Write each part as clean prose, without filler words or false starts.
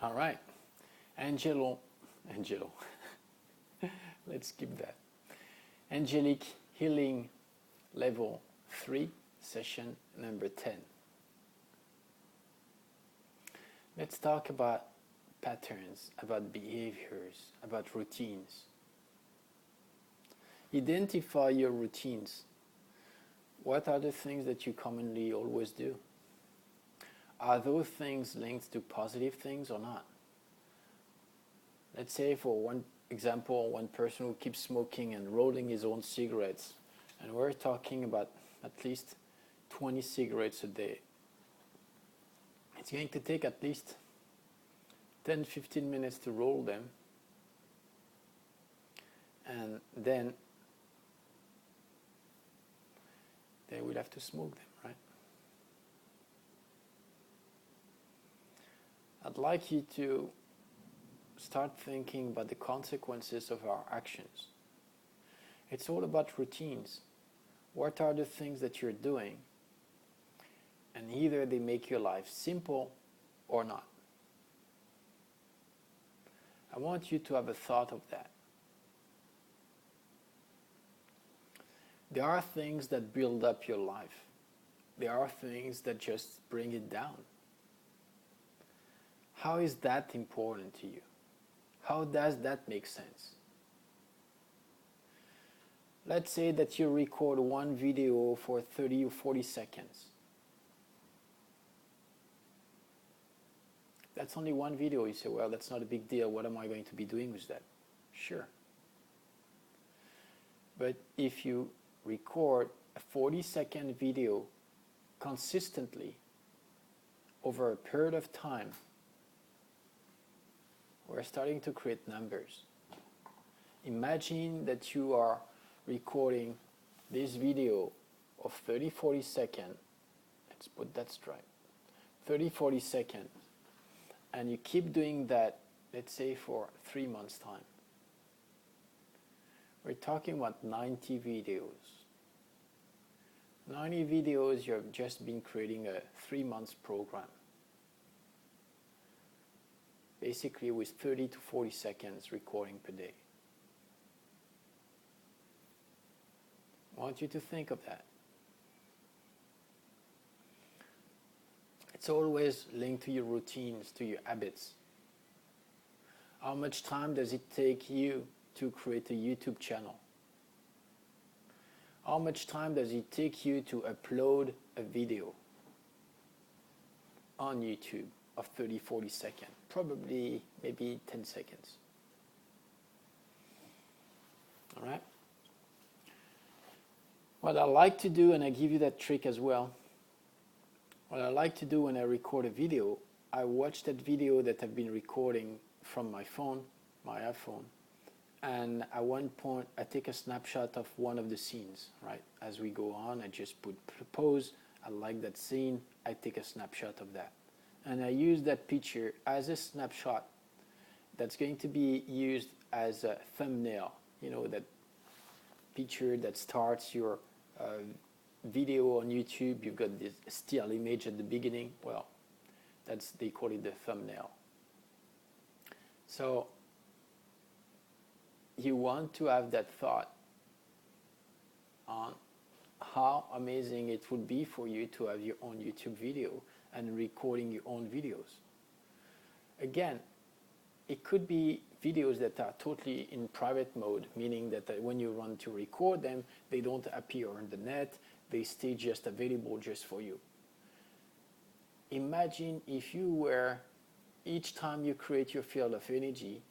All right. Angelo. Let's skip that. Angelic Healing Level 3, session number 10. Let's talk about patterns, about behaviors, about routines. Identify your routines. What are the things that you commonly always do? Are those things linked to positive things or not? Let's say, for one example, one person who keeps smoking and rolling his own cigarettes, and we're talking about at least 20 cigarettes a day. It's going to take at least 10-15 minutes to roll them, and then they will have to smoke them, right? I'd like you to start thinking about the consequences of our actions. It's all about routines. What are the things that you're doing? And either they make your life simple or not. I want you to have a thought of that. There are things that build up your life. There are things that just bring it down. How is that important to you? How does that make sense? Let's say that you record one video for 30 or 40 seconds. That's only one video. You say, well, that's not a big deal. What am I going to be doing with that? Sure. But if you record a 40-second video consistently over a period of time, we're starting to create numbers. Imagine that you are recording this video of 30-40 seconds. Let's put that straight. 30-40 seconds. And you keep doing that, let's say, for 3 months' time. We're talking about 90 videos. 90 videos, you have just been creating a 3-month program. Basically with 30 to 40 seconds recording per day. I want you to think of that. It's always linked to your routines, to your habits. How much time does it take you to create a YouTube channel? How much time does it take you to upload a video on YouTube of 30, 40 seconds? Probably maybe 10 seconds. All right? What I like to do, and I give you that trick as well, what I like to do when I record a video, I watch that video that I've been recording from my phone, my iPhone, and at one point I take a snapshot of one of the scenes, right? As we go on, I just put pause, I like that scene, I take a snapshot of that. And I use that picture as a snapshot that's going to be used as a thumbnail. You know, that picture that starts your video on YouTube. You've got this still image at the beginning. Well, they call it the thumbnail. So you want to have that thought on how amazing it would be for you to have your own YouTube video and recording your own videos. Again, it could be videos that are totally in private mode, meaning that when you run to record them, they don't appear on the net, they stay just available just for you. Imagine if you were, each time you create your field of energy,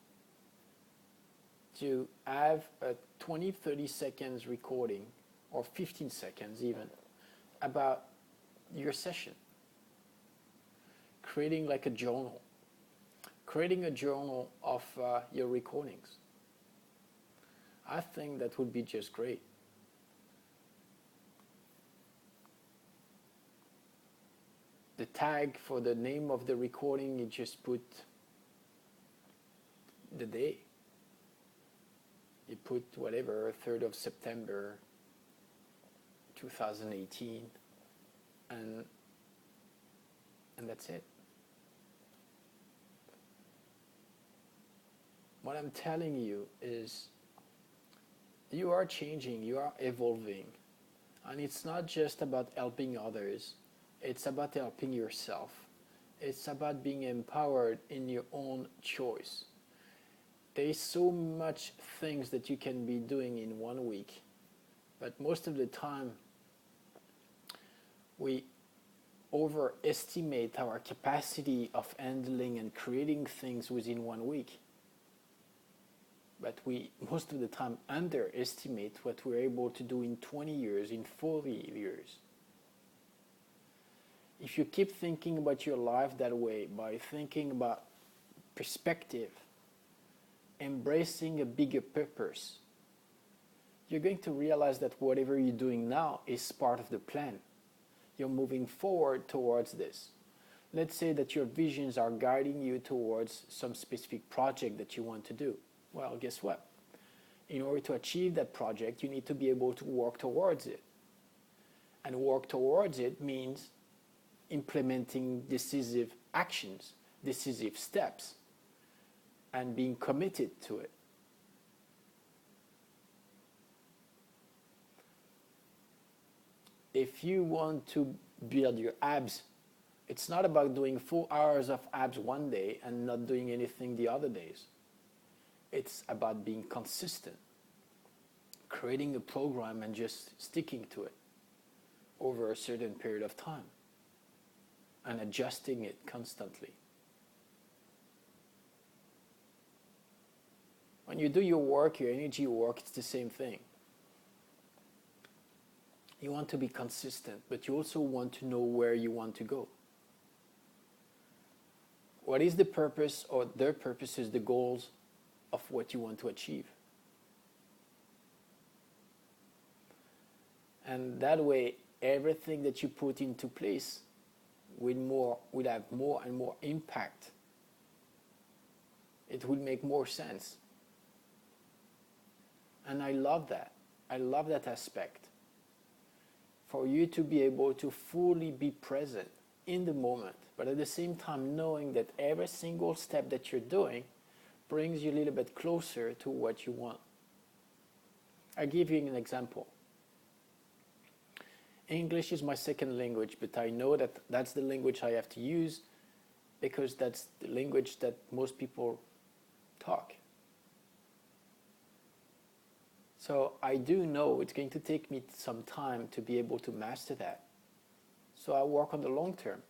to have a 20-30 seconds recording, or 15 seconds even, about your session. Creating like a journal. Creating a journal of your recordings. I think that would be just great. The tag for the name of the recording, you just put the day. You put whatever, 3rd of September 2018, and that's it. what I'm telling you is you are changing, you are evolving. And it's not just about helping others, it's about helping yourself. It's about being empowered in your own choice. There is so much things that you can be doing in 1 week, but most of the time we overestimate our capacity of handling and creating things within 1 week. But we most of the time underestimate what we're able to do in 20 years, in 40 years. If you keep thinking about your life that way, by thinking about perspective, embracing a bigger purpose, you're going to realize that whatever you're doing now is part of the plan. You're moving forward towards this. Let's say that your visions are guiding you towards some specific project that you want to do. Well, guess what? In order to achieve that project, you need to be able to work towards it. And work towards it means implementing decisive actions, decisive steps, and being committed to it. If you want to build your abs, it's not about doing 4 hours of abs one day and not doing anything the other days. It's about being consistent, creating a program and just sticking to it over a certain period of time and adjusting it constantly. When you do your work, your energy work, it's the same thing. You want to be consistent, but you also want to know where you want to go. What is the purpose or their purposes, the goals of what you want to achieve? And that way, everything that you put into place will have more and more impact. It will make more sense. And I love that. I love that aspect. For you to be able to fully be present in the moment, but at the same time knowing that every single step that you're doing brings you a little bit closer to what you want. I'll give you an example. English is my second language, but I know that that's the language I have to use because that's the language that most people talk. So I do know it's going to take me some time to be able to master that. So I work on the long term.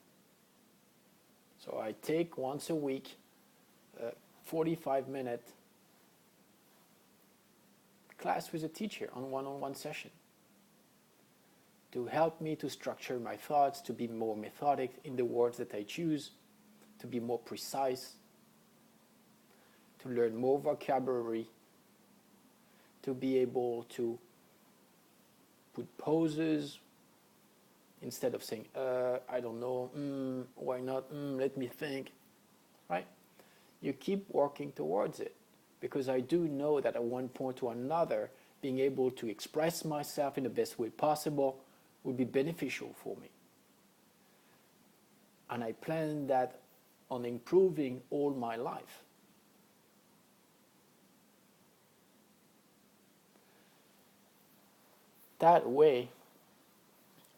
So I take once a week a 45-minute class with a teacher on one-on-one session to help me to structure my thoughts, to be more methodic in the words that I choose, to be more precise, to learn more vocabulary, to be able to put pauses instead of saying, I don't know, why not, let me think, right? You keep working towards it because I do know that at one point or another, being able to express myself in the best way possible would be beneficial for me. And I plan that on improving all my life. That way,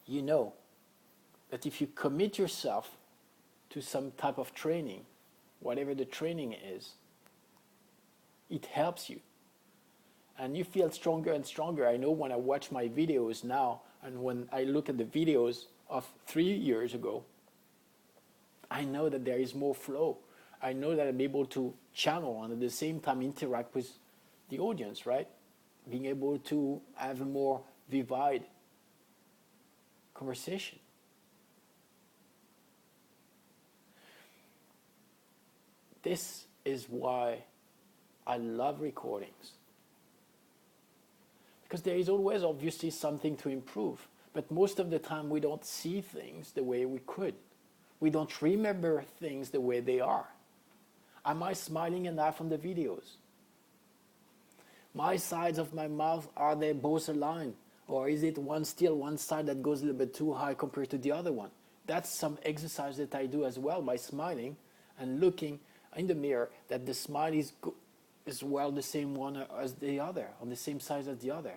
you know that if you commit yourself to some type of training, whatever the training is, it helps you. And you feel stronger and stronger. I know when I watch my videos now, and when I look at the videos of 3 years ago, I know that there is more flow. I know that I'm able to channel and at the same time interact with the audience, right? Being able to have a more vivid conversation. This is why I love recordings. Because there is always obviously something to improve, but most of the time we don't see things the way we could. We don't remember things the way they are. Am I smiling enough on the videos? My sides of my mouth, are they both aligned? Or is it one side that goes a little bit too high compared to the other one? That's some exercise that I do as well by smiling and looking in the mirror that the smile is as well the same one as the other, on the same size as the other.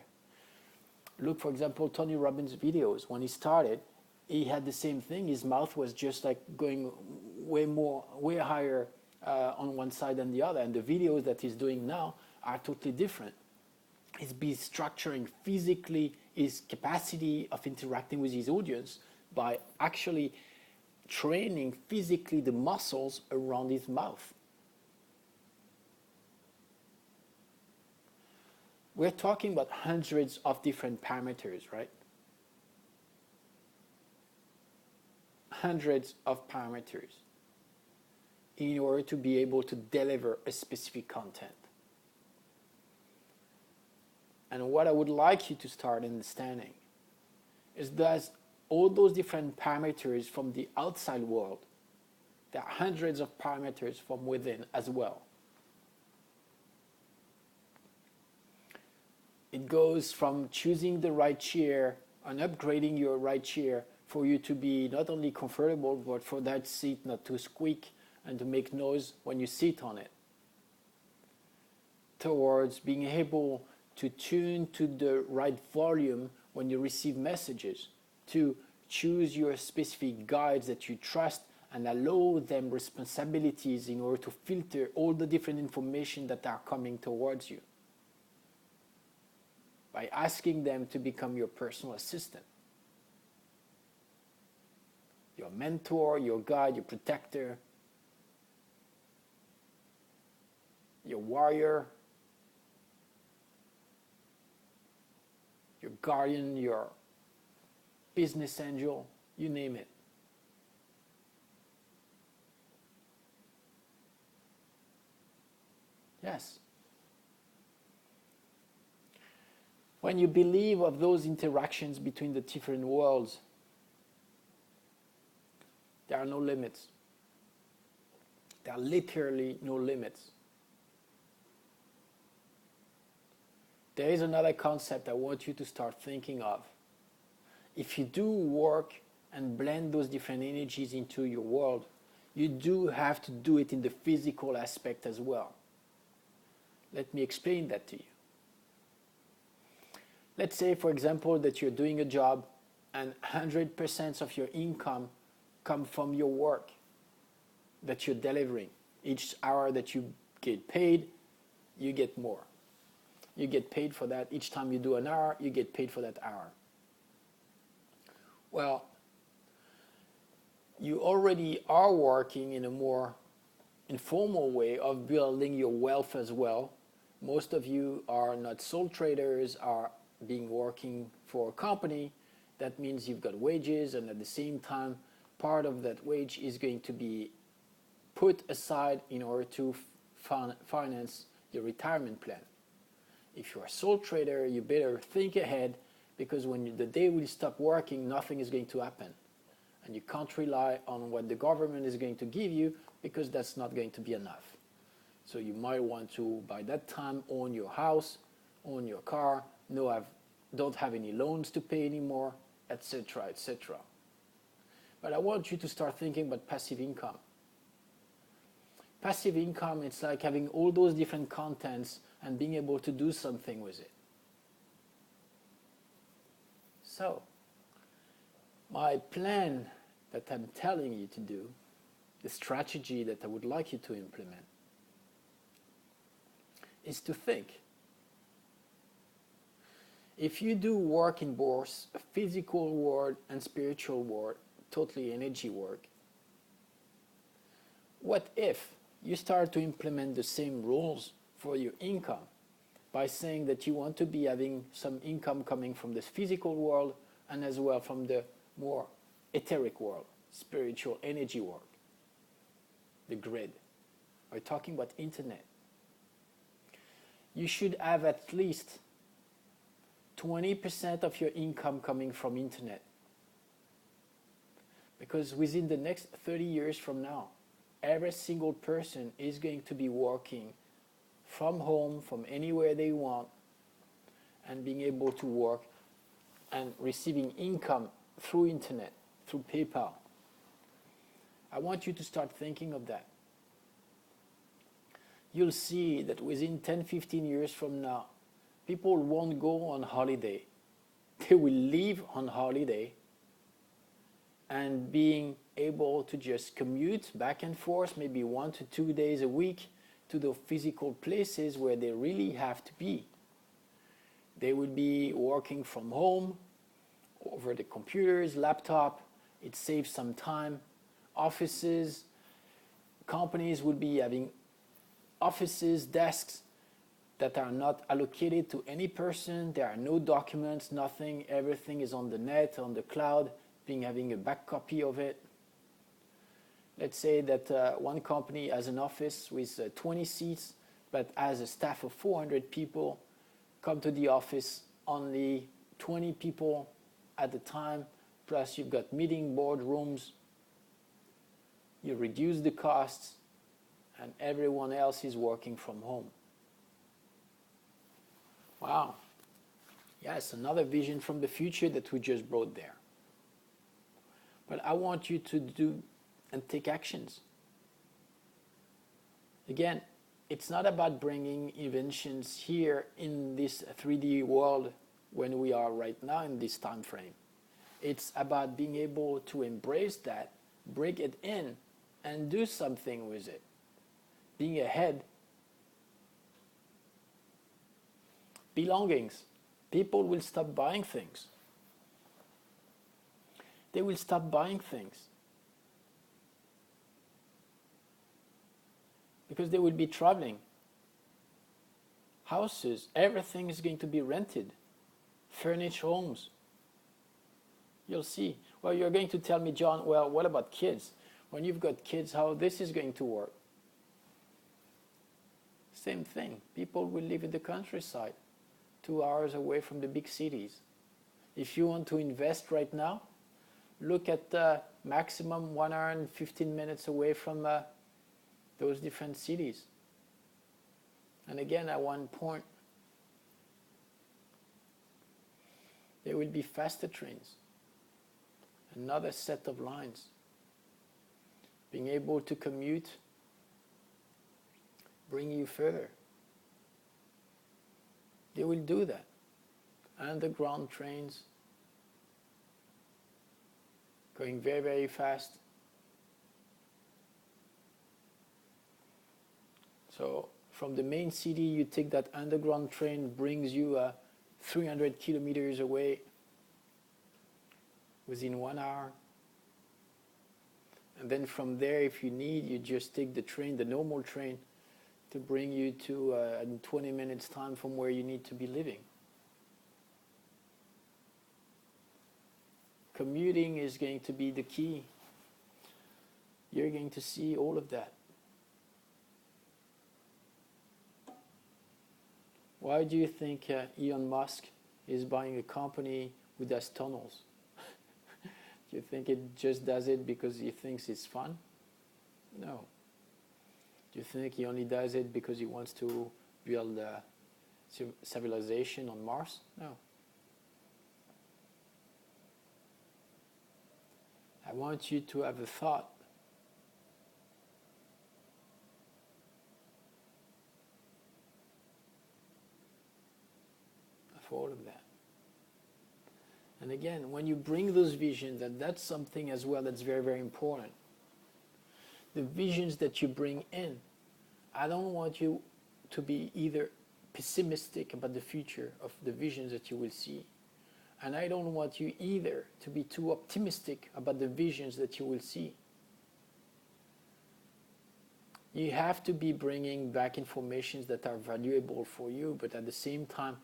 Look, for example, Tony Robbins' videos. When he started, he had the same thing. His mouth was just like going way higher on one side than the other. And the videos that he's doing now are totally different. He's been structuring physically his capacity of interacting with his audience by actually training physically the muscles around his mouth. We're talking about hundreds of different parameters, right? Hundreds of parameters in order to be able to deliver a specific content. And what I would like you to start understanding is that all those different parameters from the outside world, there are hundreds of parameters from within as well. It goes from choosing the right chair and upgrading your right chair for you to be not only comfortable, but for that seat not to squeak and to make noise when you sit on it, towards being able to tune to the right volume when you receive messages, to choose your specific guides that you trust and allow them responsibilities in order to filter all the different information that are coming towards you, by asking them to become your personal assistant, your mentor, your guide, your protector, your warrior, your guardian, your business angel, you name it. Yes. When you believe of those interactions between the different worlds, there are no limits. There are literally no limits. There is another concept I want you to start thinking of. If you do work and blend those different energies into your world, you do have to do it in the physical aspect as well. Let me explain that to you. Let's say, for example, that you're doing a job and 100% of your income come from your work that you're delivering. Each hour that you get paid, you get more. You get paid for that. Each time you do an hour, you get paid for that hour. Well, you already are working in a more informal way of building your wealth as well. Most of you are not sole traders, are being working for a company. That means you've got wages, and at the same time, part of that wage is going to be put aside in order to finance your retirement plan. If you're a sole trader, you better think ahead, because when the day will stop working, nothing is going to happen. And you can't rely on what the government is going to give you, because that's not going to be enough. So you might want to, by that time, own your house, own your car, don't have any loans to pay anymore, etc., etc. But I want you to start thinking about passive income. Passive income, it's like having all those different contents and being able to do something with it. So, my plan that I'm telling you to do, the strategy that I would like you to implement, is to think. If you do work in both a physical world and spiritual world, totally energy work, what if you start to implement the same rules for your income by saying that you want to be having some income coming from the physical world and as well from the more etheric world, spiritual energy world, the grid. We're talking about internet. You should have at least 20% of your income coming from internet. Because within the next 30 years from now, every single person is going to be working from home, from anywhere they want, and being able to work and receiving income through internet, through PayPal. I want you to start thinking of that. you'll see that within 10-15 years from now, people won't go on holiday. They will leave on holiday and being able to just commute back and forth, maybe 1 to 2 days a week, to the physical places where they really have to be. They will be working from home, over the computers, laptop. It saves some time. Offices, companies will be having offices, desks that are not allocated to any person. There are no documents, nothing. Everything is on the net, on the cloud, having a back copy of it. Let's say that one company has an office with 20 seats, but has a staff of 400 people. Come to the office, only 20 people at a time, plus you've got meeting board rooms. You reduce the costs, and everyone else is working from home. Wow. Yes, another vision from the future that we just brought there. But I want you to do and take actions. Again, it's not about bringing inventions here in this 3D world when we are right now in this time frame. It's about being able to embrace that, break it in, and do something with it. Being ahead. Belongings. People will stop buying things. They will stop buying things because they will be traveling. Houses, everything is going to be rented. Furnished homes. You'll see. Well, you're going to tell me, John, well, what about kids? When you've got kids, how this is going to work? Same thing. People will live in the countryside, 2 hours away from the big cities. If you want to invest right now, look at maximum 1 hour and 15 minutes away from those different cities. And again, at one point, there will be faster trains, another set of lines. Being able to commute, bring you further. They will do that. Underground trains, going very, very fast. So from the main city, you take that underground train, brings you 300 kilometers away within 1 hour. And then from there, if you need, you just take the train, the normal train, to bring you to in 20 minutes time from where you need to be living. Commuting is going to be the key. You're going to see all of that. Why do you think Elon Musk is buying a company who does tunnels? Do you think it just does it because he thinks it's fun? No. Do you think he only does it because he wants to build a civilization on Mars? No. I want you to have a thought. Of all of that. And again, when you bring those visions, and that's something as well that's very, very important. The visions that you bring in, I don't want you to be either pessimistic about the future of the visions that you will see, and I don't want you either to be too optimistic about the visions that you will see. You have to be bringing back information that are valuable for you, but at the same time,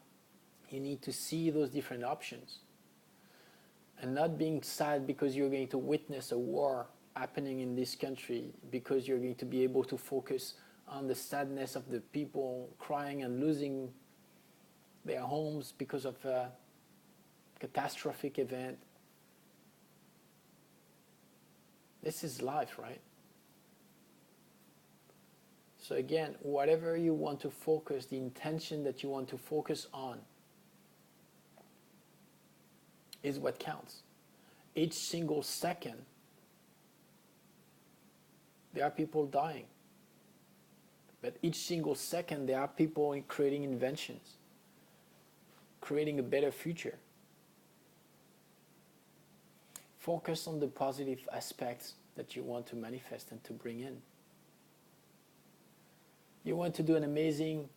you need to see those different options. And not being sad because you're going to witness a war happening in this country, because you're going to be able to focus on the sadness of the people crying and losing their homes because of a catastrophic event. This is life, right? So again, whatever you want to focus, the intention that you want to focus on is what counts. Each single second, there are people dying. But each single second, there are people creating inventions, creating a better future. Focus on the positive aspects that you want to manifest and to bring in. You want to do an amazing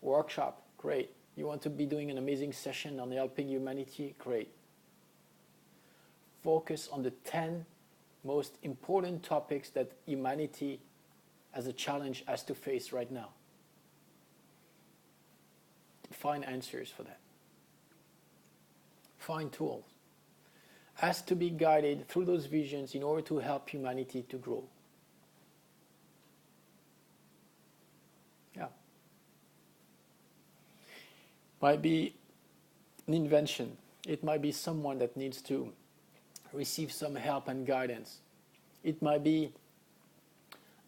workshop, great. You want to be doing an amazing session on helping humanity, great. Focus on the 10 most important topics that humanity as a challenge has to face right now. Find answers for that. Find tools. Ask to be guided through those visions in order to help humanity to grow. Yeah. Might be an invention. It might be someone that needs to receive some help and guidance. It might be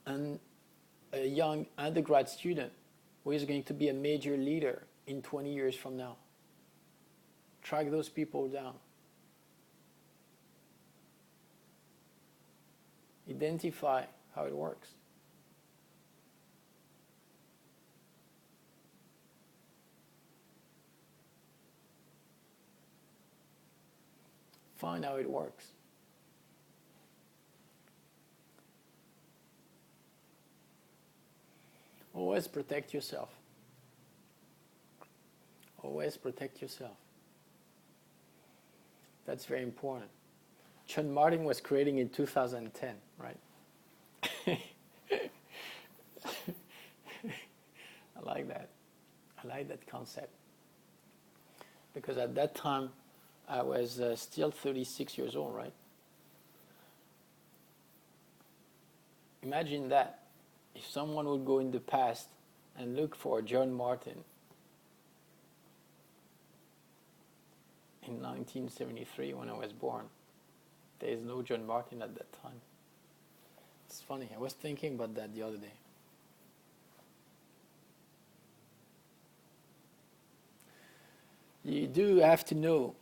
a young undergrad student who is going to be a major leader in 20 years from now. Track those people down. Identify how it works. Find how it works. Always protect yourself. Always protect yourself. That's very important. John Martin was creating in 2010, right? I like that. I like that concept. Because at that time, I was still 36 years old, right? Imagine that. If someone would go in the past and look for John Martin in 1973 when I was born, there is no John Martin at that time. It's funny, I was thinking about that the other day. You do have to know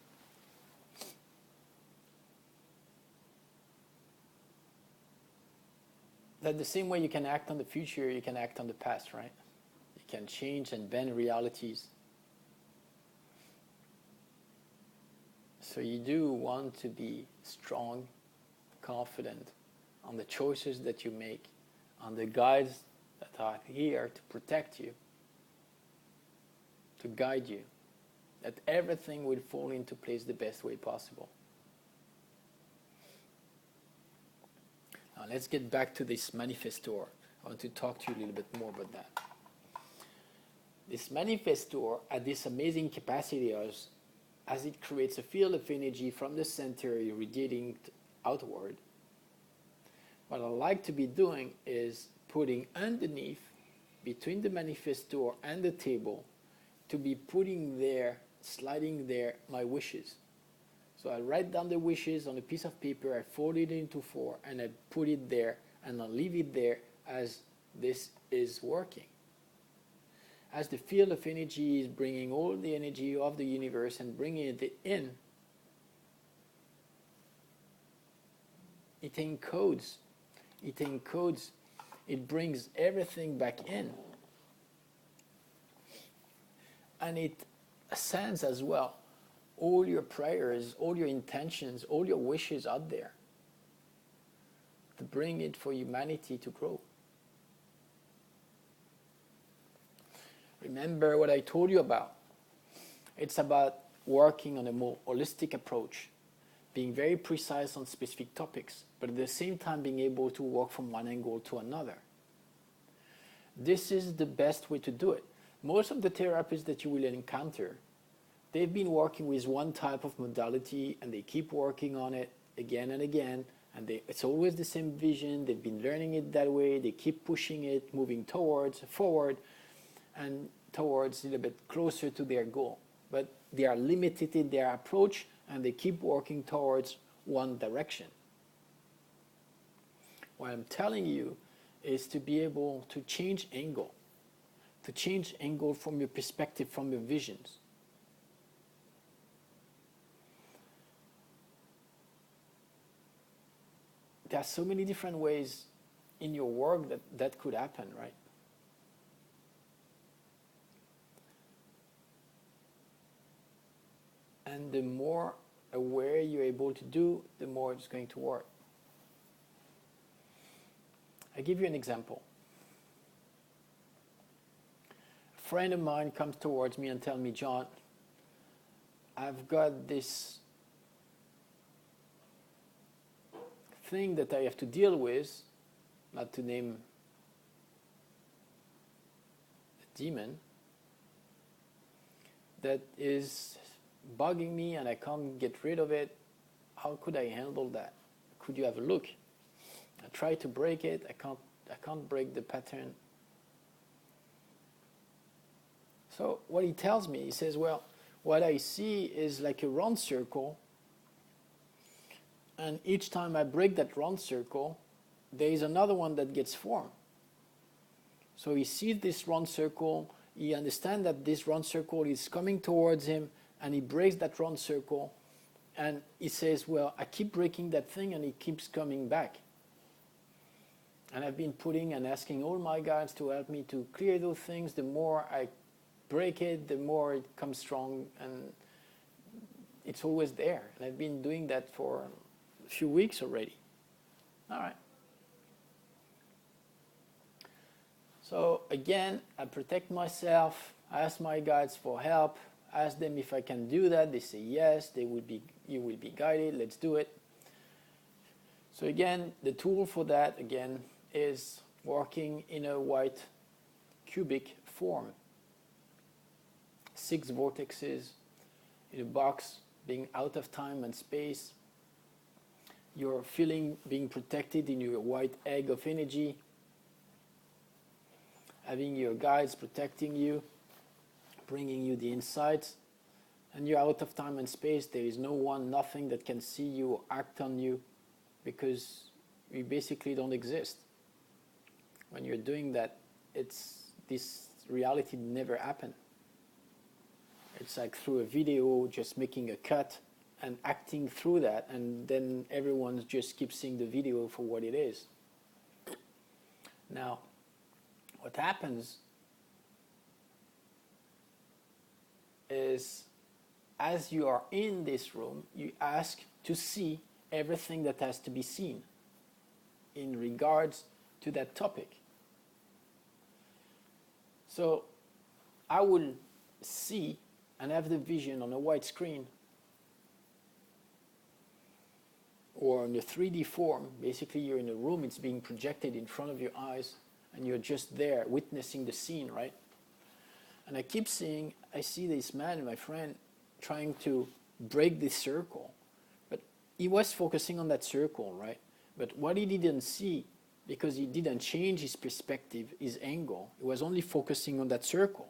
that the same way you can act on the future, you can act on the past, right? You can change and bend realities. So you do want to be strong, confident on the choices that you make, on the guides that are here to protect you, to guide you, that everything will fall into place the best way possible. Now let's get back to this manifestor. I want to talk to you a little bit more about that. This manifestor had this amazing capacity as it creates a field of energy from the center radiating outward. What I like to be doing is putting underneath, between the manifestor and the table, to be putting there, sliding there, my wishes. So I write down the wishes on a piece of paper, I fold it into 4, and I put it there, and I leave it there as this is working. As the field of energy is bringing all the energy of the universe and bringing it in, it encodes, it brings everything back in. And it sends as well all your prayers, all your intentions, all your wishes out there to bring it for humanity to grow. Remember what I told you about. It's about working on a more holistic approach, being very precise on specific topics, but at the same time being able to work from one angle to another. This is the best way to do it. Most of the therapists that you will encounter, they've been working with one type of modality and they keep working on it again and again, and it's always the same vision. They've been learning it that way. They keep pushing it, moving forward and towards a little bit closer to their goal. But they are limited in their approach and they keep working towards one direction. What I'm telling you is to be able to change angle from your perspective, from your visions. There are so many different ways in your work that could happen, right? And the more aware you're able to do, the more it's going to work. I give you an example. A friend of mine comes towards me and tells me, John, I've got this thing that I have to deal with, not to name a demon, that is bugging me and I can't get rid of it. How could I handle that? Could you have a look? I try to break it. I can't break the pattern. So what he tells me, he says, well, what I see is like a round circle, and each time I break that round circle, there is another one that gets formed. So he sees this round circle, he understands that this round circle is coming towards him, and he breaks that round circle, and he says, well, I keep breaking that thing and it keeps coming back. And I've been putting and asking all my guides to help me to clear those things. The more I break it, the more it comes strong, and it's always there. And I've been doing that for a few weeks already. All right. So again, I protect myself, I ask my guides for help, ask them if I can do that. They say yes, you will be guided, let's do it. So again, the tool for that again is working in a white cubic form. 6 vortexes in a box, being out of time and space. Your feeling being protected in your white egg of energy. Having your guides protecting you, bringing you the insights. And you're out of time and space. There is no one, nothing that can see you or act on you, because you basically don't exist. When you're doing that, this reality never happened. It's like through a video, just making a cut and acting through that, and then everyone just keeps seeing the video for what it is. Now, what happens is, as you are in this room, you ask to see everything that has to be seen in regards to that topic. So I will see and have the vision on a white screen or in a 3D form. Basically, you're in a room, it's being projected in front of your eyes, and you're just there witnessing the scene, right? And I keep seeing, I see this man, my friend, trying to break this circle. But he was focusing on that circle, right? But what he didn't see, because he didn't change his perspective, his angle, he was only focusing on that circle.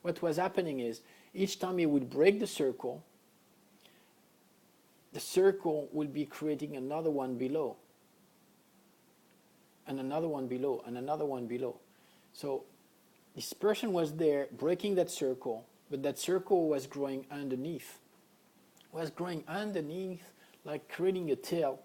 What was happening is, each time he would break the circle will be creating another one below. And another one below, and another one below. So this person was there breaking that circle, but that circle was growing underneath. Was growing underneath, like creating a tail,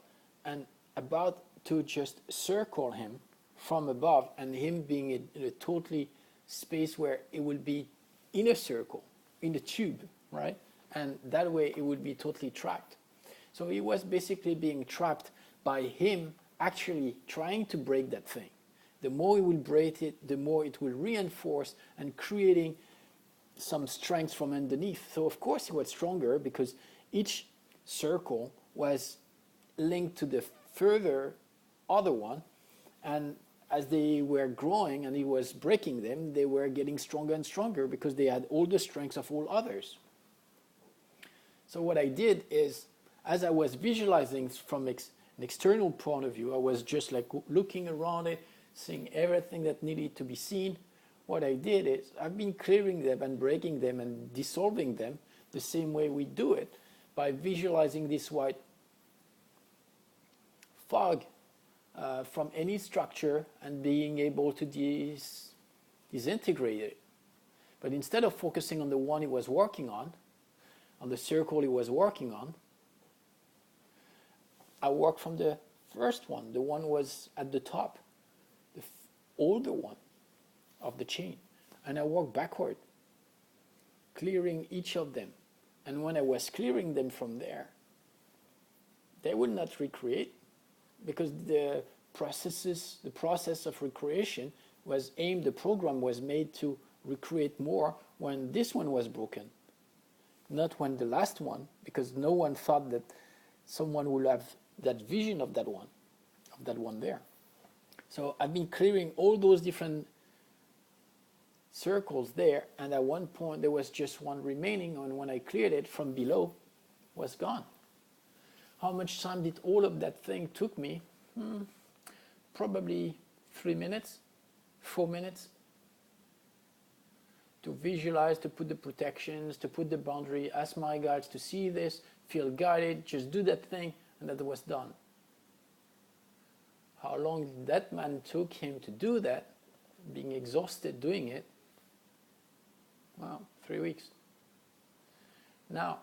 and about to just circle him from above, and him being in a totally space where it will be in a circle, in the tube, right? And that way it would be totally trapped. So he was basically being trapped by him actually trying to break that thing. The more he will break it, the more it will reinforce and creating some strength from underneath. So of course he was stronger, because each circle was linked to the further other one, and as they were growing and he was breaking them, they were getting stronger and stronger, because they had all the strengths of all others. So what I did is, as I was visualizing from an external point of view, I was just like looking around it, seeing everything that needed to be seen. What I did is, I've been clearing them and breaking them and dissolving them the same way we do it, by visualizing this white fog from any structure and being able to disintegrate it. But instead of focusing on the one he was working on the circle he was working on, I worked from the first one. The one was at the top, the older one of the chain. And I worked backward, clearing each of them And when I was clearing them from there, they would not recreate, because the process of recreation was aimed, the program was made to recreate more when this one was broken, not when the last one, because no one thought that someone would have that vision of that one there. So I've been clearing all those different circles there, and at one point there was just one remaining, and when I cleared it from below, it was gone. How much time did all of that thing took me? Probably 3 minutes, 4 minutes, to visualize, to put the protections, to put the boundary, ask my guides to see this, feel guided, just do that thing, and that was done. How long did that man took him to do that, being exhausted doing it? Well, 3 weeks. Now,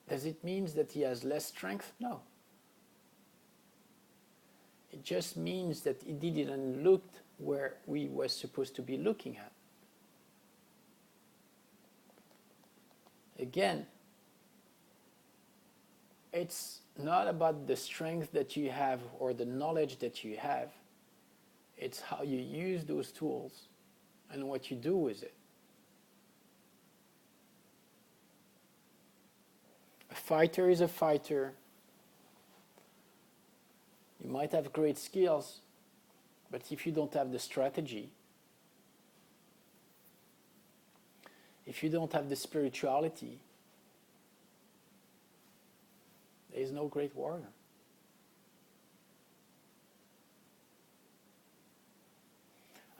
does it mean that he has less strength? No. It just means that he didn't look where we were supposed to be looking at. Again, it's not about the strength that you have or the knowledge that you have. It's how you use those tools and what you do with it. A fighter is a fighter. You might have great skills, but if you don't have the strategy, if you don't have the spirituality, there is no great warrior.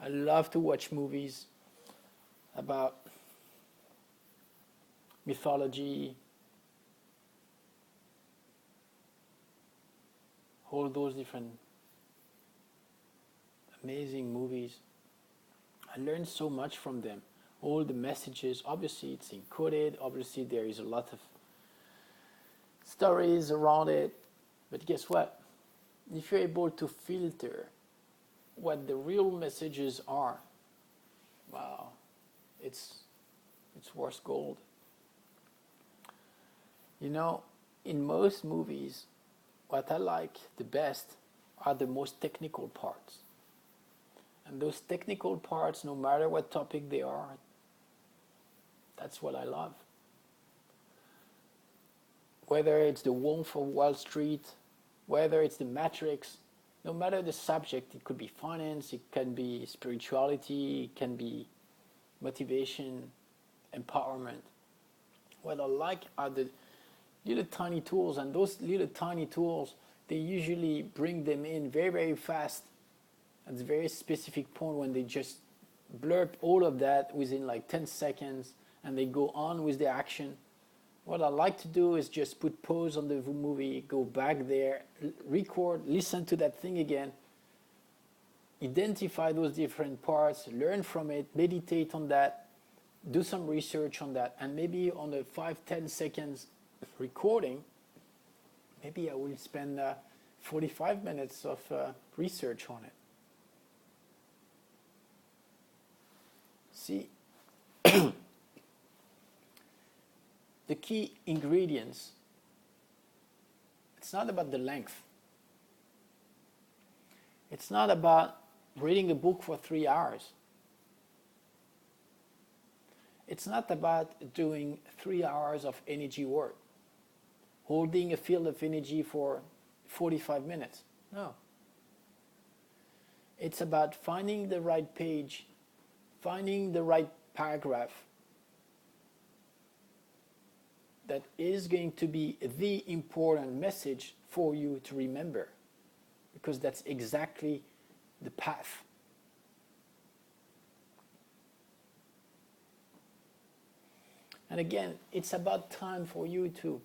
I love to watch movies about mythology, all those different amazing movies. I learned so much from them. All the messages, obviously it's encoded, obviously there is a lot of stories around it, but guess what? If you're able to filter what the real messages are, wow, it's worth gold. You know, in most movies, what I like the best are the most technical parts. And those technical parts, no matter what topic they are, that's what I love. Whether it's the Wolf of Wall Street, whether it's the Matrix, no matter the subject, it could be finance, it can be spirituality, it can be motivation, empowerment. What I like are the little tiny tools, and those little tiny tools, they usually bring them in very, very fast at a very specific point when they just blurb all of that within like 10 seconds and they go on with the action. What I like to do is just put pause on the movie, go back there, record, listen to that thing again, identify those different parts, learn from it, meditate on that, do some research on that, and maybe on a 5-10 seconds recording, maybe I will spend 45 minutes of research on it. See, the key ingredients, it's not about the length. It's not about reading a book for 3 hours. It's not about doing 3 hours of energy work, holding a field of energy for 45 minutes. No. It's about finding the right page, finding the right paragraph that is going to be the important message for you to remember, because that's exactly the path. And again, it's about time for you to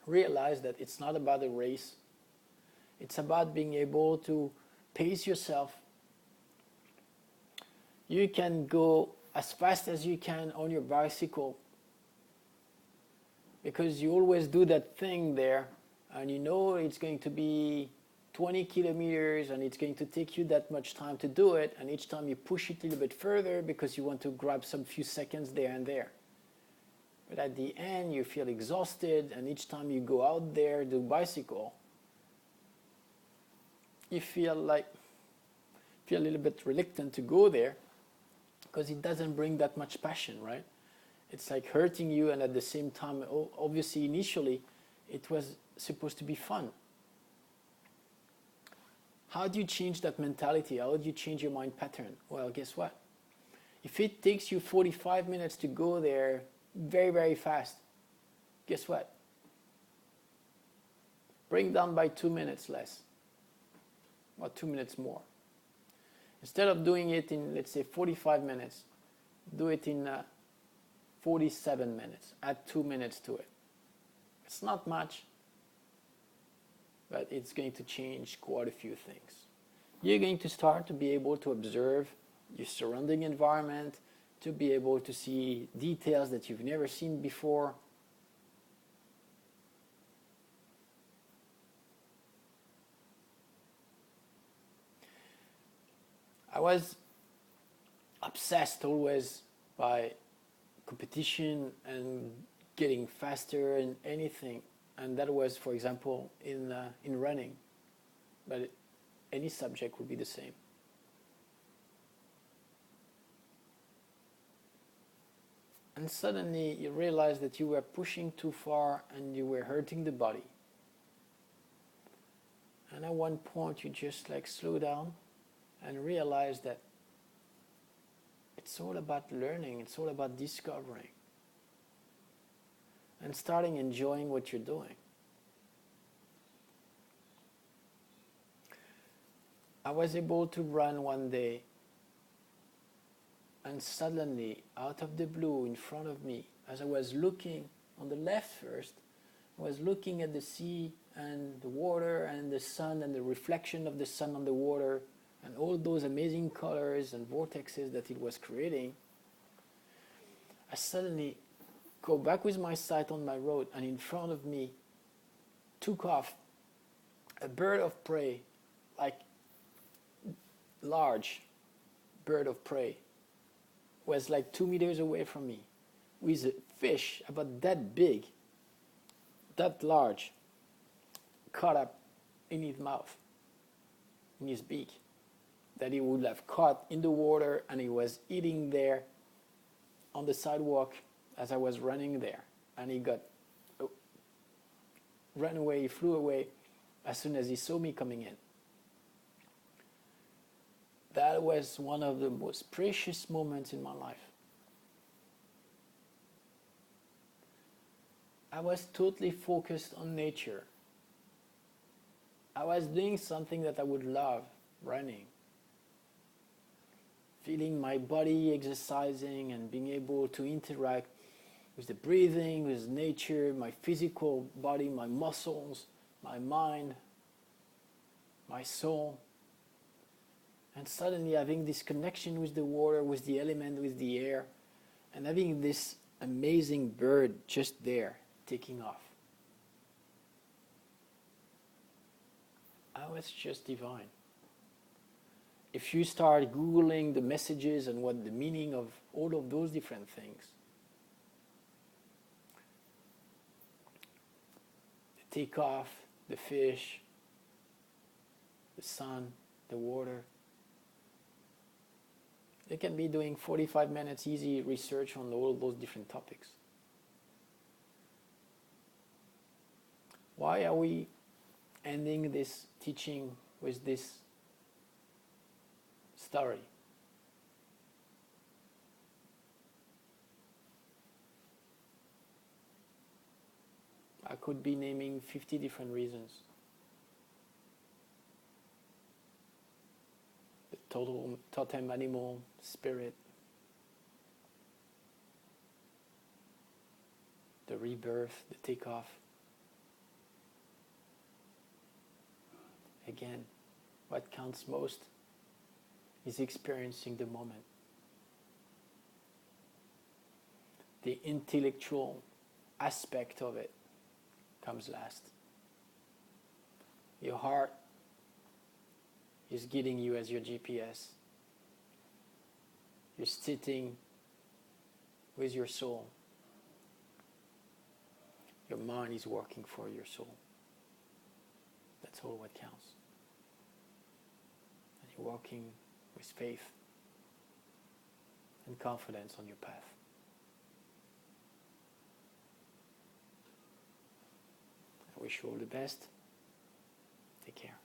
realize that it's not about a race. It's about being able to pace yourself. You can go as fast as you can on your bicycle, because you always do that thing there, and you know it's going to be 20 kilometers and it's going to take you that much time to do it, and each time you push it a little bit further because you want to grab some few seconds there and there. But at the end, you feel exhausted, and each time you go out there to bicycle, you feel a little bit reluctant to go there because it doesn't bring that much passion, right? It's like hurting you, and at the same time, obviously, initially, it was supposed to be fun. How do you change that mentality? How do you change your mind pattern? Well, guess what? If it takes you 45 minutes to go there very, very fast, guess what? Bring down by 2 minutes less, or 2 minutes more. Instead of doing it in, let's say, 45 minutes, do it in 47 minutes. Add 2 minutes to it. It's not much, but it's going to change quite a few things. You're going to start to be able to observe your surrounding environment, to be able to see details that you've never seen before. I was obsessed always by competition and getting faster in anything, and that was, for example, in running, but any subject would be the same. And suddenly you realize that you were pushing too far and you were hurting the body. And at one point you just slow down and realize that it's all about learning, it's all about discovering and starting enjoying what you're doing. I was able to run one day, and suddenly, out of the blue, in front of me, as I was looking on the left first, I was looking at the sea and the water and the sun and the reflection of the sun on the water and all those amazing colors and vortexes that it was creating. I suddenly go back with my sight on my road, and in front of me took off a bird of prey, like large bird of prey, was like 2 meters away from me, with a fish about that big, that large, caught up in his mouth, in his beak, that he would have caught in the water, and he was eating there on the sidewalk as I was running there. And he ran away, he flew away as soon as he saw me coming in. That was one of the most precious moments in my life. I was totally focused on nature. I was doing something that I would love, running. Feeling my body exercising and being able to interact with the breathing, with nature, my physical body, my muscles, my mind, my soul. And suddenly having this connection with the water, with the element, with the air, and having this amazing bird just there, taking off. Oh, it's just divine. If you start Googling the messages and what the meaning of all of those different things, the takeoff, the fish, the sun, the water, you can be doing 45 minutes easy research on all those different topics. Why are we ending this teaching with this story? I could be naming 50 different reasons. The totem animal, spirit, the rebirth, the takeoff. Again, what counts most is experiencing the moment. The intellectual aspect of it comes last. Your heart is guiding you as your GPS. You're sitting with your soul, mind is working for your soul. That's all what counts. And you're walking with faith and confidence on your path. I wish you all the best. Take care.